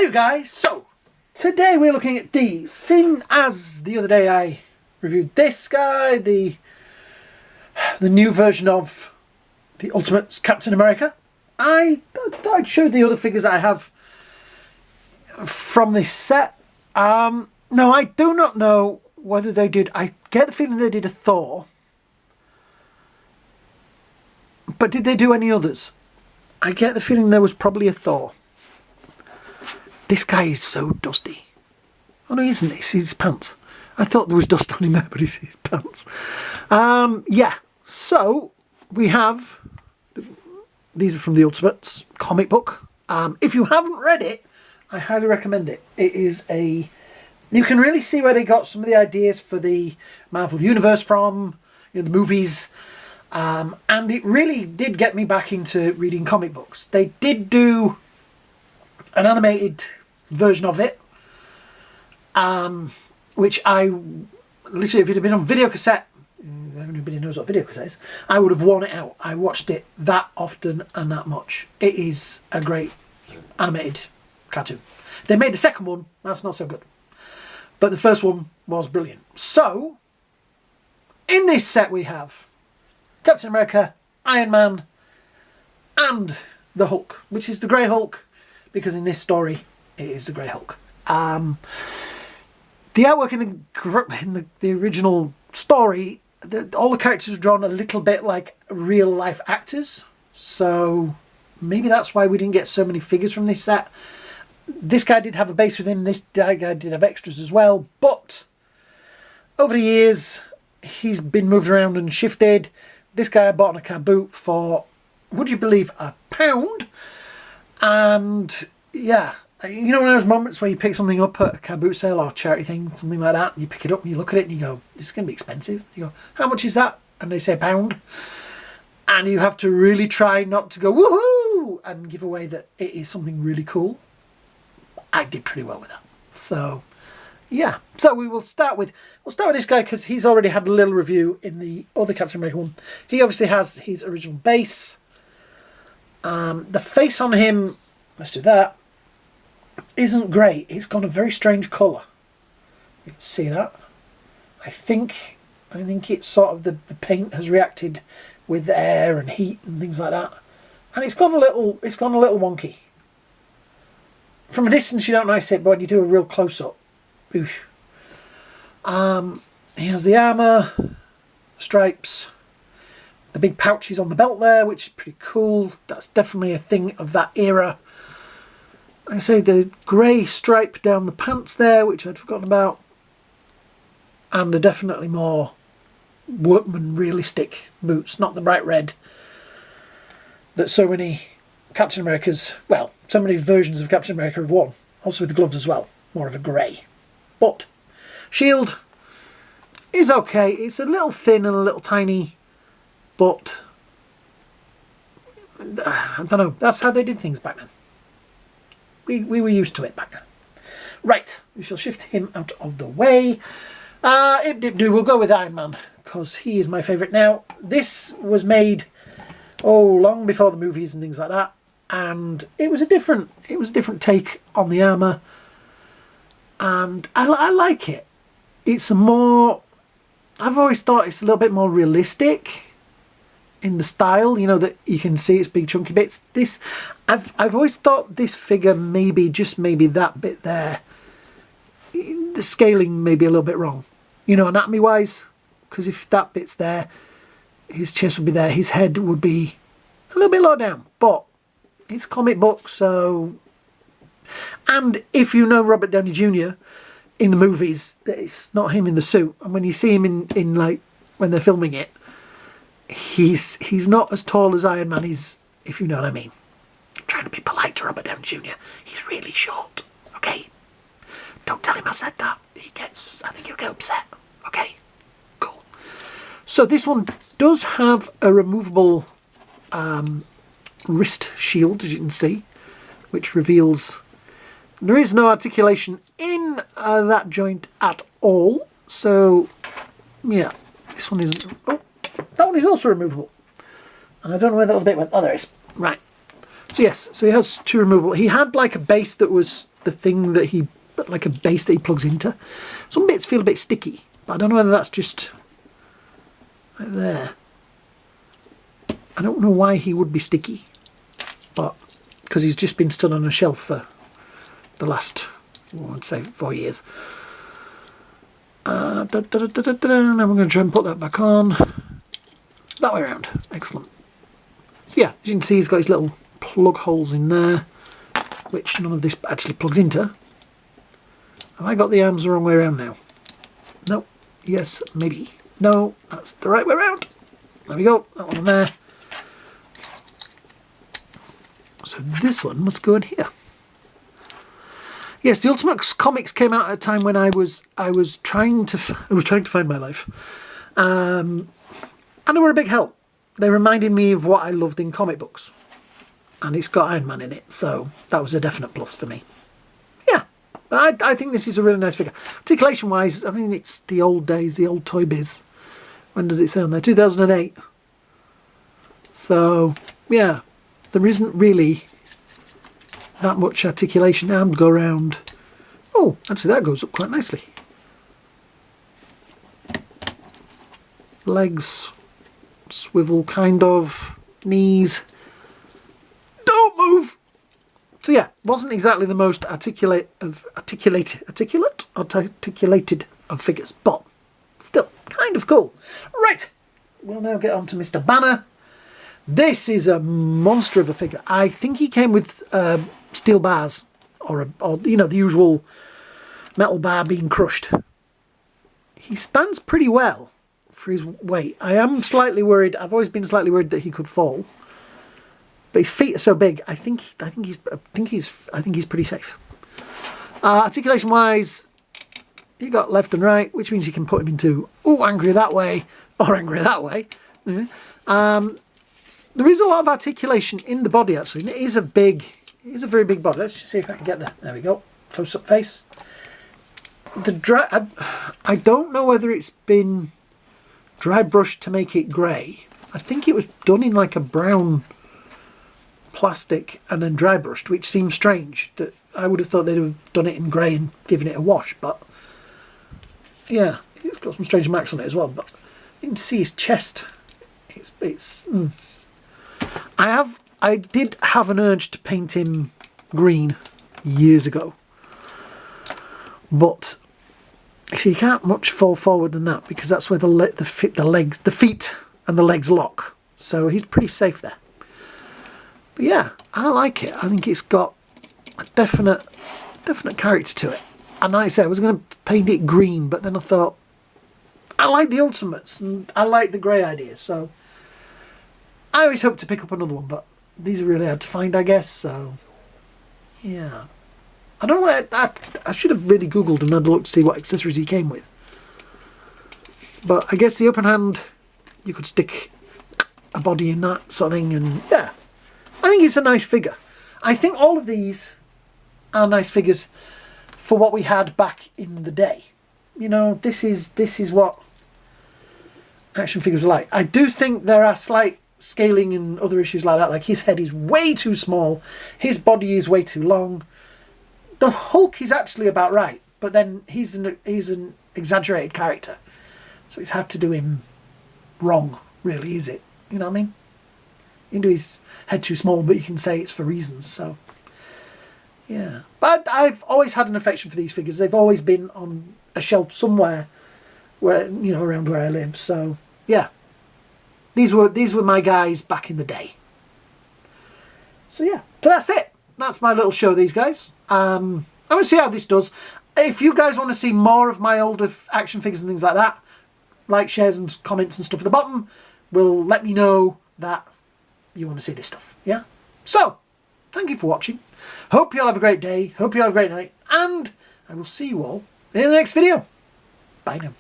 Hi guys, so today we're looking at these. Seeing as the other day I reviewed this guy, the new version of the Ultimate Captain America, I thought I'd show the other figures I have from this set. No, I do not know whether they did. I get the feeling they did a Thor, but did they do any others? I get the feeling there was probably a Thor. This guy is so dusty. Oh no, he isn't. It's his pants. I thought there was dust on him there, but it's his pants. Yeah, so we have... These are from the Ultimates comic book. If you haven't read it, I highly recommend it. It is a... You can really see where they got some of the ideas for the Marvel Universe from, you know, the movies. And it really did get me back into reading comic books. They did do an animated version of it, which I literally, if it had been on video cassette, everybody knows what video cassette is, I would have worn it out. I watched it that often and that much. It is a great animated cartoon. They made the second one, that's not so good, but the first one was brilliant. So in this set we have Captain America, Iron Man, and the Hulk, which is the Grey Hulk, because in this story it is the Grey Hulk. The artwork in the original story, all the characters are drawn a little bit like real life actors, so maybe that's why we didn't get so many figures from this set. This guy did have a base with him, this guy did have extras as well, but over the years he's been moved around and shifted. This guy I bought on a car boot for, would you believe, £1. And yeah, you know, in those moments where you pick something up at a car boot sale or charity thing, something like that, and you pick it up and you look at it and you go, this is going to be expensive. You go, how much is that? And they say £1. And you have to really try not to go woohoo and give away that it is something really cool. I did pretty well with that. So yeah, so we'll start with this guy because he's already had a little review in the other Captain America one. He obviously has his original base. The face on him, let's do that, isn't great. It's got a very strange colour. You can see that. I think it's sort of the paint has reacted with air and heat and things like that, and it's gone a little wonky. From a distance you don't notice it, but when you do a real close up, oosh. He has the armour, stripes, the big pouches on the belt there, which is pretty cool. That's definitely a thing of that era. I say the grey stripe down the pants there, which I'd forgotten about, and the definitely more workman realistic boots, not the bright red that so many Captain Americas, well, so many versions of Captain America have worn. Also with the gloves as well, more of a grey. But shield is okay. It's a little thin and a little tiny, but I don't know. That's how they did things back then. We were used to it back then. Right, we shall shift him out of the way. We'll go with Iron Man because he is my favourite. Now, this was made long before the movies and things like that, and it was a different take on the armour, and I like it. It's more, I've always thought it's a little bit more realistic in the style, you know, that you can see its big chunky bits. This, I've always thought this figure maybe that bit there, the scaling may be a little bit wrong, you know, anatomy wise, because if that bit's there, his chest would be there, his head would be a little bit low down, but it's comic book, so... And if you know Robert Downey Jr. in the movies, it's not him in the suit, and when you see him in like when they're filming it, he's not as tall as Iron Man is, if you know what I mean. I'm trying to be polite to Robert Downey Jr. He's really short, okay? Don't tell him I said that. I think he'll get upset, okay? Cool. So this one does have a removable wrist shield, as you can see, which reveals there is no articulation in that joint at all. So yeah, this one isn't. Oh, that one is also removable, and I don't know where that little bit went. Oh, there it is. Right. So yes, so he has two removable. He had like a base that was the thing that he, like a base that he plugs into. Some bits feel a bit sticky, but I don't know whether that's just like there. I don't know why he would be sticky, but because he's just been stood on a shelf for the last, I'd say, 4 years. Now we're going to try and put that back on. That way around. Excellent. So yeah, as you can see, he's got his little plug holes in there, which none of this actually plugs into. Have I got the arms the wrong way around now? No. Yes, maybe. No, that's the right way around. There we go. That one on there. So this one must go in here. Yes, the Ultimate Comics came out at a time when I was trying to find my life, and they were a big help. They reminded me of what I loved in comic books, and it's got Iron Man in it, so that was a definite plus for me. Yeah, I think this is a really nice figure. Articulation wise, I mean, it's the old days, the old Toy Biz. When does it say on there? 2008. So yeah, there isn't really that much articulation. Arms go around. Oh, actually that goes up quite nicely. Legs swivel kind of. Knees don't move. So yeah, wasn't exactly the most articulated of figures, but still kind of cool. Right, we'll now get on to Mr. Banner. This is a monster of a figure. I think he came with steel bars, or you know, the usual metal bar being crushed. He stands pretty well for his weight. I am slightly worried. I've always been slightly worried that he could fall, but his feet are so big. I think he's pretty safe. Articulation wise, you got left and right, which means you can put him into angry that way or angry that way. Yeah. There is a lot of articulation in the body actually. It is a very big body. Let's just see if I can get there. There we go. Close up face. I don't know whether it's been dry brushed to make it grey. I think it was done in like a brown plastic and then dry brushed, which seems strange. That I would have thought they'd have done it in grey and given it a wash, but yeah, it's got some strange marks on it as well. But you can see his chest. I did have an urge to paint him green years ago, but you see, you can't much fall forward than that because that's where the feet and the legs lock. So he's pretty safe there. But yeah, I like it. I think it's got a definite character to it. And like I said, I was going to paint it green, but then I thought I like the Ultimates and I like the grey idea, so I always hope to pick up another one, but these are really hard to find, I guess, so yeah. I don't know, I should have really Googled and had a look to see what accessories he came with. But I guess the open hand, you could stick a body in that sort of thing, and yeah. I think it's a nice figure. I think all of these are nice figures for what we had back in the day. You know, this is what action figures are like. I do think there are slight scaling and other issues like that. Like his head is way too small, his body is way too long. The Hulk is actually about right, but then he's an exaggerated character, so it's hard to do him wrong, really, is it? You know what I mean? You can do his head too small, but you can say it's for reasons. So yeah, but I've always had an affection for these figures. They've always been on a shelf somewhere where, you know, around where I live. So yeah, these were my guys back in the day. So yeah, so that's it. That's my little show of these guys. I'm going to see how this does. If you guys want to see more of my older action figures and things like that, like, shares and comments and stuff at the bottom will let me know that you want to see this stuff. Yeah? So, thank you for watching. Hope you all have a great day. Hope you all have a great night. And I will see you all in the next video. Bye now.